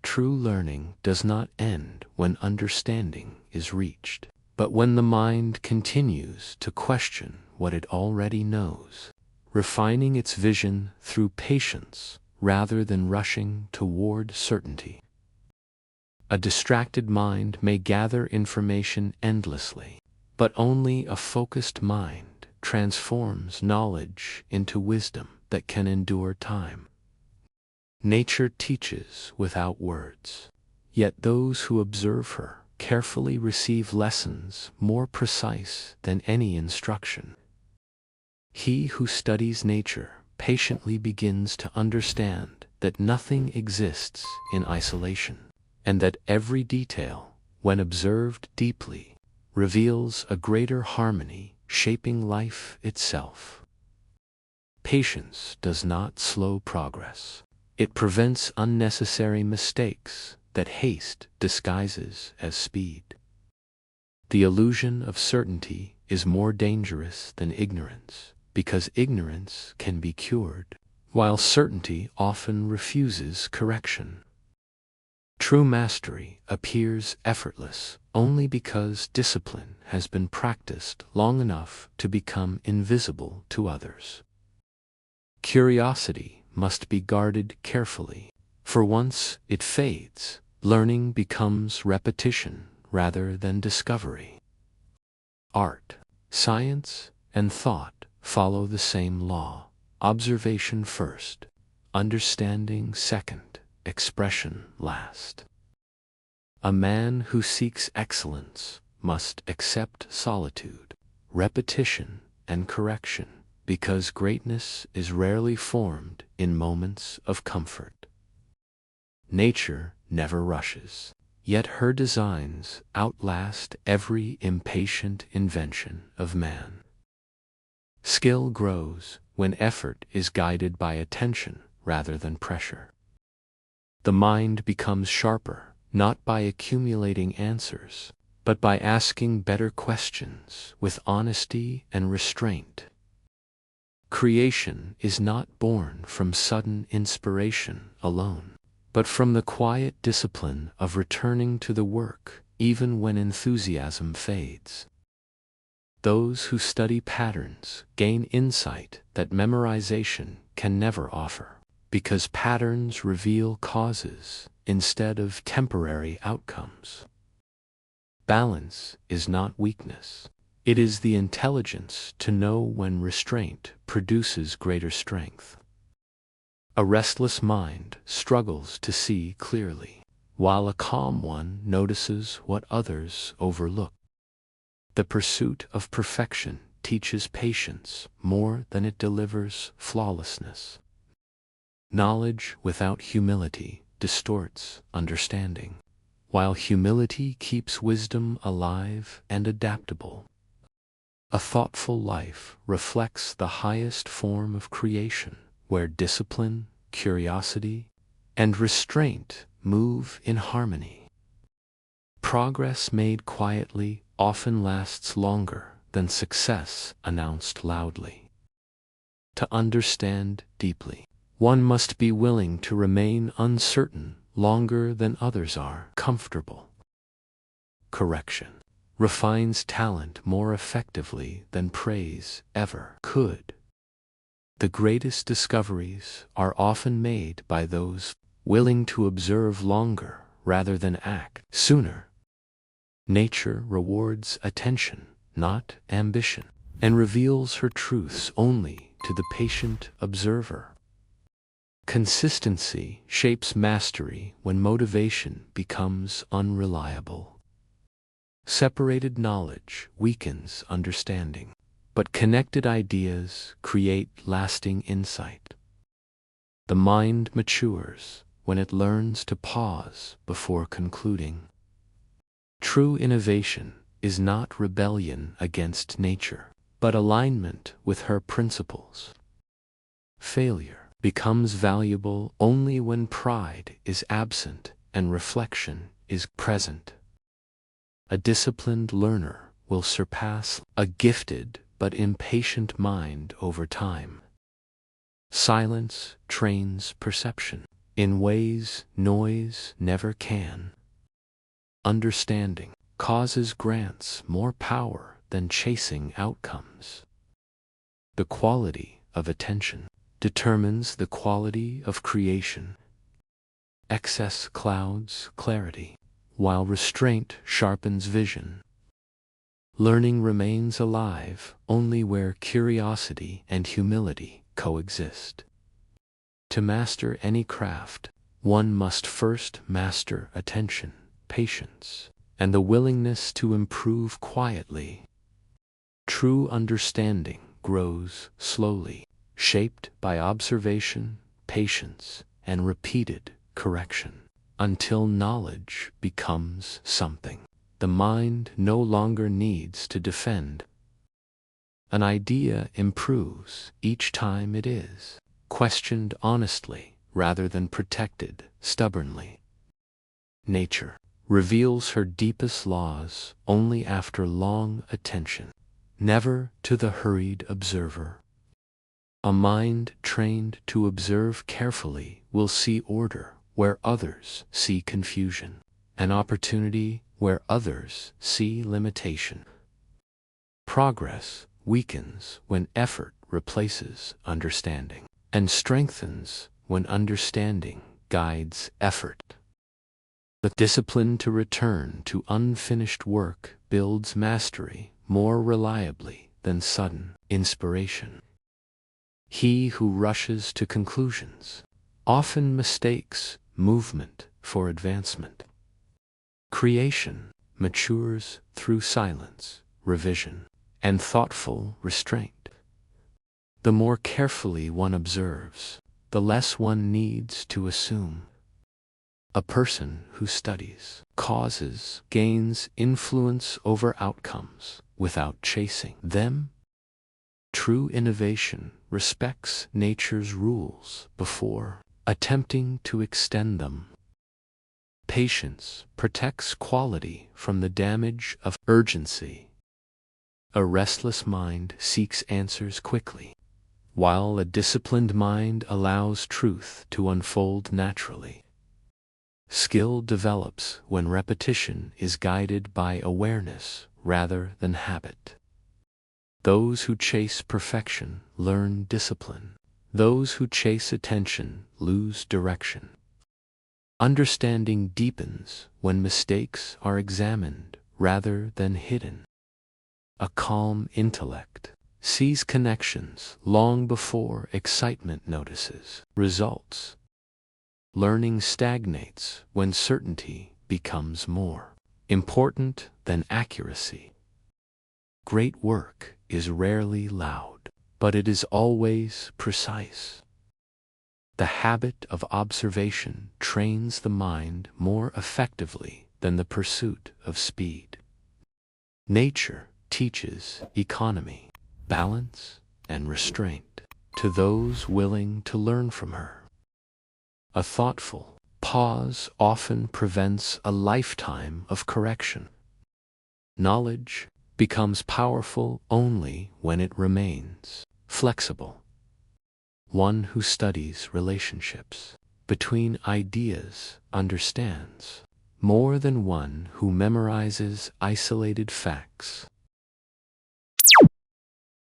true learning does not end when understanding is reached, but when the mind continues to question what it already knows, refining its vision through patience rather than rushing toward certainty. A distracted mind may gather information endlessly, but only a focused mind transforms knowledge into wisdom that can endure time. Nature teaches without words, yet those who observe her carefully receive lessons more precise than any instruction. He who studies nature patiently begins to understand that nothing exists in isolation, and that every detail, when observed deeply, reveals a greater harmony shaping life itself. Patience does not slow progress. It prevents unnecessary mistakes that haste disguises as speed. The illusion of certainty is more dangerous than ignorance, because ignorance can be cured, while certainty often refuses correction. True mastery appears effortless only because discipline has been practiced long enough to become invisible to others. Curiosity must be guarded carefully, for once it fades, learning becomes repetition rather than discovery. Art, science, and thought follow the same law: observation first, understanding second, expression last. A man who seeks excellence must accept solitude, repetition, and correction, because greatness is rarely formed in moments of comfort. Nature never rushes, yet her designs outlast every impatient invention of man. Skill grows when effort is guided by attention rather than pressure. The mind becomes sharper, not by accumulating answers, but by asking better questions with honesty and restraint. Creation is not born from sudden inspiration alone, but from the quiet discipline of returning to the work even when enthusiasm fades. Those who study patterns gain insight that memorization can never offer, because patterns reveal causes instead of temporary outcomes. Balance is not weakness. It is the intelligence to know when restraint produces greater strength. A restless mind struggles to see clearly, while a calm one notices what others overlook. The pursuit of perfection teaches patience more than it delivers flawlessness. Knowledge without humility distorts understanding, while humility keeps wisdom alive and adaptable. A thoughtful life reflects the highest form of creation, where discipline, curiosity, and restraint move in harmony. Progress made quietly often lasts longer than success announced loudly. To understand deeply, one must be willing to remain uncertain longer than others are comfortable. Correction refines talent more effectively than praise ever could. The greatest discoveries are often made by those willing to observe longer rather than act sooner. Nature rewards attention, not ambition, and reveals her truths only to the patient observer. Consistency shapes mastery when motivation becomes unreliable. Separated knowledge weakens understanding, but connected ideas create lasting insight. The mind matures when it learns to pause before concluding. True innovation is not rebellion against nature, but alignment with her principles. Failure becomes valuable only when pride is absent and reflection is present. A disciplined learner will surpass a gifted but impatient mind over time. Silence trains perception. in ways noise never can. Understanding causes grants more power than chasing outcomes. The quality of attention determines the quality of creation. Excess clouds clarity, while restraint sharpens vision. Learning remains alive only where curiosity and humility coexist. To master any craft, one must first master attention, patience, and the willingness to improve quietly. True understanding grows slowly, shaped by observation, patience, and repeated correction, until knowledge becomes something the mind no longer needs to defend. An idea improves each time it is questioned honestly rather than protected stubbornly. Nature reveals her deepest laws only after long attention, never to the hurried observer. A mind trained to observe carefully will see order where others see confusion, an opportunity where others see limitation. Progress weakens when effort replaces understanding, and strengthens when understanding guides effort. The discipline to return to unfinished work builds mastery more reliably than sudden inspiration. He who rushes to conclusions often mistakes movement for advancement. Creation matures through silence, revision, and thoughtful restraint. The more carefully one observes, the less one needs to assume. A person who studies causes gains influence over outcomes without chasing them. True innovation respects nature's rules before attempting to extend them. Patience protects quality from the damage of urgency. A restless mind seeks answers quickly, while a disciplined mind allows truth to unfold naturally. Skill develops when repetition is guided by awareness rather than habit. Those who chase perfection learn discipline. Those who chase attention lose direction. Understanding deepens when mistakes are examined rather than hidden. A calm intellect sees connections long before excitement notices results. Learning stagnates when certainty becomes more important than accuracy. Great work is rarely loud, but it is always precise. The habit of observation trains the mind more effectively than the pursuit of speed. Nature teaches economy, balance, and restraint to those willing to learn from her. A thoughtful pause often prevents a lifetime of correction. Knowledge becomes powerful only when it remains flexible. One who studies relationships between ideas understands more than one who memorizes isolated facts.